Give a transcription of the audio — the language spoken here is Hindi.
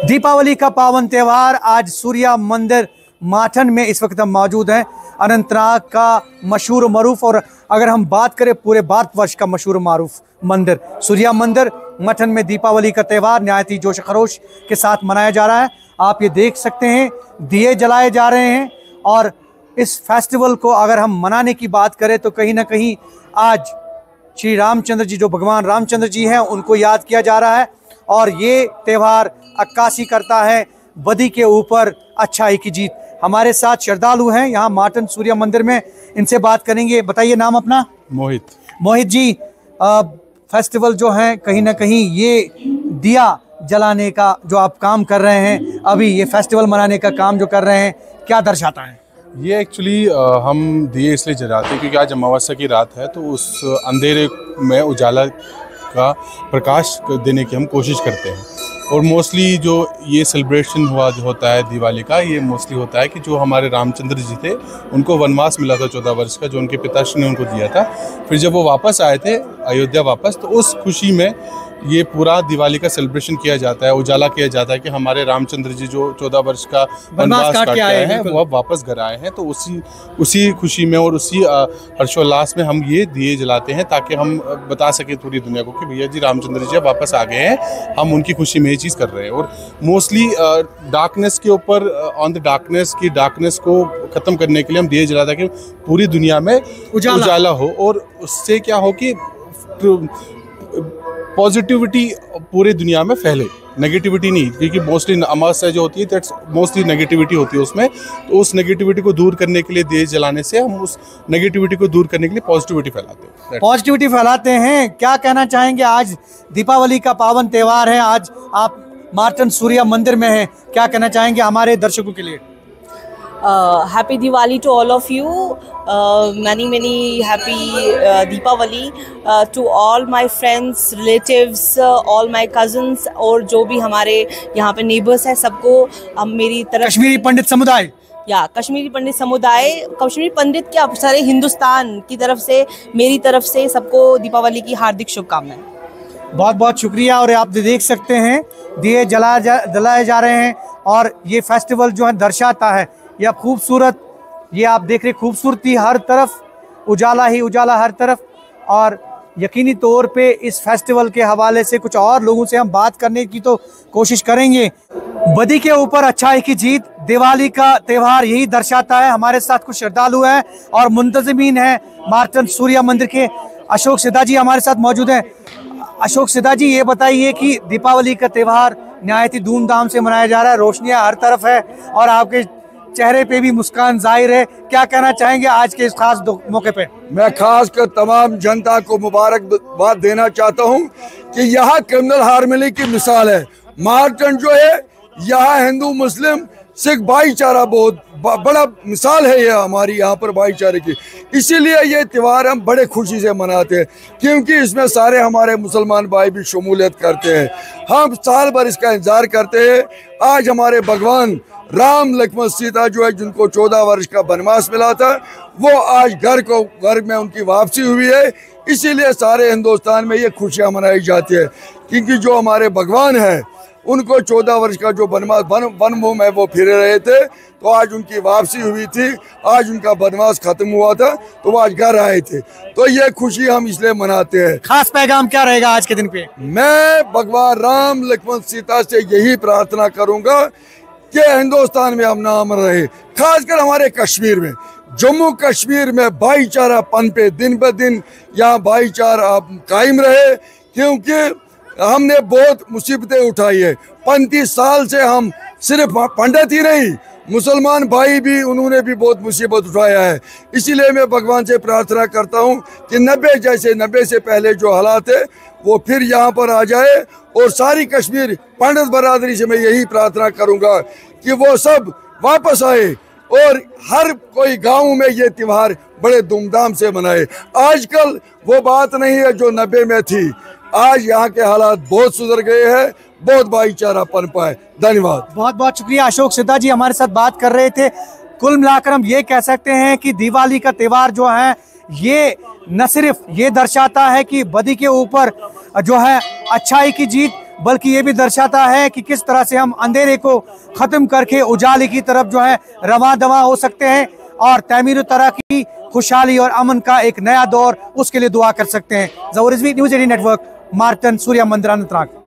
दीपावली का पावन त्यौहार आज सूर्या मंदिर माठन में इस वक्त हम मौजूद हैं। अनंतनाग का मशहूर मरूफ और अगर हम बात करें पूरे भारतवर्ष का मशहूर मारूफ मंदिर सूर्या मंदिर मठन में दीपावली का त्यौहार नहायत ही जोश खरोश के साथ मनाया जा रहा है। आप ये देख सकते हैं दिए जलाए जा रहे हैं और इस फेस्टिवल को अगर हम मनाने की बात करें तो कहीं ना कहीं आज श्री रामचंद्र जी जो भगवान रामचंद्र जी हैं उनको याद किया जा रहा है और ये त्यौहार अक्कासी करता है बदी के ऊपर अच्छाई की जीत। हमारे साथ श्रद्धालु हैं यहाँ माठन सूर्या मंदिर में, इनसे बात करेंगे। बताइए नाम अपना। मोहित जी, फेस्टिवल जो है कहीं ना कहीं ये दिया जलाने का जो आप काम कर रहे हैं, अभी ये फेस्टिवल मनाने का काम जो कर रहे हैं, क्या दर्शाता है? ये एक्चुअली हम दिए इसलिए जलाते हैं क्योंकि आज अमावस्या की रात है, तो उस अंधेरे में उजाला का प्रकाश देने की हम कोशिश करते हैं। और मोस्टली जो ये सेलिब्रेशन होता है दिवाली का, ये मोस्टली होता है कि जो हमारे रामचंद्र जी थे उनको वनवास मिला था 14 वर्ष का, जो उनके पिताश्री ने उनको दिया था। फिर जब वो वापस आए थे अयोध्या वापस, तो उस खुशी में ये पूरा दिवाली का सेलिब्रेशन किया जाता है, उजाला किया जाता है कि हमारे रामचंद्र जी जो 14 वर्ष का वनवास काट के आए हैं वो अब वापस घर आए हैं। तो उसी खुशी में और उसी हर्षोल्लास में हम ये दिए जलाते हैं ताकि हम बता सके पूरी दुनिया को कि भैया जी रामचंद्र जी अब वापस आ गए हैं, हम उनकी खुशी में ये चीज़ कर रहे हैं। और मोस्टली डार्कनेस के ऊपर ऑन द डार्कनेस को ख़त्म करने के लिए हम दिए जलाते हैं कि पूरी दुनिया में उजाला हो और उससे क्या हो कि पॉजिटिविटी पूरी दुनिया में फैले, नेगेटिविटी नहीं, क्योंकि मोस्टली अमावस्या जो होती है दैट्स मोस्टली नेगेटिविटी होती है उसमें। तो उस नेगेटिविटी को दूर करने के लिए दिए जलाने से हम उस नेगेटिविटी को दूर करने के लिए पॉजिटिविटी फैलाते हैं। क्या कहना चाहेंगे? आज दीपावली का पावन त्यौहार है, आज आप माठन सूर्या मंदिर में हैं, क्या कहना चाहेंगे हमारे दर्शकों के लिए? Happy Diwali to all of you. Many happy Deepavali to all my friends, relatives, all my cousins और जो भी हमारे यहाँ पे नेबर्स है सबको मेरी तरफ कश्मीरी पंडित समुदाय कश्मीरी पंडित क्या सारे हिंदुस्तान की तरफ से मेरी तरफ से सबको दीपावली की हार्दिक शुभकामनाएं। बहुत बहुत शुक्रिया। और आप देख सकते हैं दिए जलाए जा रहे हैं और ये फेस्टिवल जो है दर्शाता है यह खूबसूरत, ये आप देख रहे खूबसूरती हर तरफ, उजाला ही उजाला हर तरफ। और यकीनी तौर पे इस फेस्टिवल के हवाले से कुछ और लोगों से हम बात करने की तो कोशिश करेंगे। बदी के ऊपर अच्छाई की जीत, दिवाली का त्यौहार यही दर्शाता है। हमारे साथ कुछ श्रद्धालु हैं और मुंतजिमीन हैं माठन सूर्या मंदिर के। अशोक सिद्धा जी हमारे साथ मौजूद हैं। अशोक सिद्धा जी, ये बताइए कि दीपावली का त्यौहार नहायत ही धूमधाम से मनाया जा रहा है, रोशनियां हर तरफ है और आपके चेहरे पे भी मुस्कान जाहिर है, क्या कहना चाहेंगे आज के इस खास मौके पे? मैं खास कर तमाम जनता को मुबारकबाद देना चाहता हूं कि यहाँ क्रिमिनल हार्मनी की मिसाल है। माठन जो है यहाँ हिंदू मुस्लिम सिख भाईचारा बहुत बड़ा मिसाल है ये हमारी यहाँ पर भाईचारे की। इसीलिए ये त्यौहार हम बड़े खुशी से मनाते हैं क्योंकि इसमें सारे हमारे मुसलमान भाई भी शमूलियत करते हैं। हम साल भर इसका इंतजार करते हैं। आज हमारे भगवान राम लक्ष्मण सीता जो है जिनको 14 वर्ष का वनवास मिला था, वो आज घर में उनकी वापसी हुई है। इसीलिए सारे हिंदुस्तान में ये खुशियाँ मनाई जाती है क्योंकि जो हमारे भगवान हैं उनको 14 वर्ष का जो वनवास वन में वो फिर रहे थे, तो आज उनकी वापसी हुई थी, आज उनका वनवास खत्म हुआ था, तो वो आज घर आए थे। तो ये खुशी हम इसलिए मनाते हैं। खास पैगाम क्या रहेगा आज के दिन पे? मैं भगवान राम लक्ष्मण सीता से यही प्रार्थना करूंगा कि हिंदुस्तान में हम ना अमन रहे, खासकर हमारे कश्मीर में, जम्मू कश्मीर में भाईचारा पनपे, दिन ब दिन यहाँ भाईचारा कायम रहे क्योंकि हमने बहुत मुसीबतें उठाई है। 35 साल से हम सिर्फ पंडित ही नहीं, मुसलमान भाई भी उन्होंने भी बहुत मुसीबत उठाया है। इसीलिए मैं भगवान से प्रार्थना करता हूँ कि 90 से पहले जो हालात है वो फिर यहाँ पर आ जाए और सारी कश्मीर पंडित बरादरी से मैं यही प्रार्थना करूँगा कि वो सब वापस आए और हर कोई गांव में ये त्यौहार बड़े धूमधाम से मनाए। आजकल वो बात नहीं है जो 90 में थी। आज यहाँ के हालात बहुत सुधर गए हैं, बहुत भाईचारा पनपा है। धन्यवाद। बहुत बहुत शुक्रिया। अशोक सिद्धा जी हमारे साथ बात कर रहे थे। कुल मिलाकर हम ये कह सकते हैं कि दिवाली का त्यौहार जो है ये न सिर्फ ये दर्शाता है कि बदी के ऊपर जो है अच्छाई की जीत, बल्कि ये भी दर्शाता है कि किस तरह से हम अंधेरे को खत्म करके उजाले की तरफ जो है रवां दवा हो सकते हैं और तमीर तरक्की, खुशहाली और अमन का एक नया दौर, उसके लिए दुआ कर सकते हैं। Zahoor Rizvi, news 18 network, Martand, Surya Mandir, Anantnag.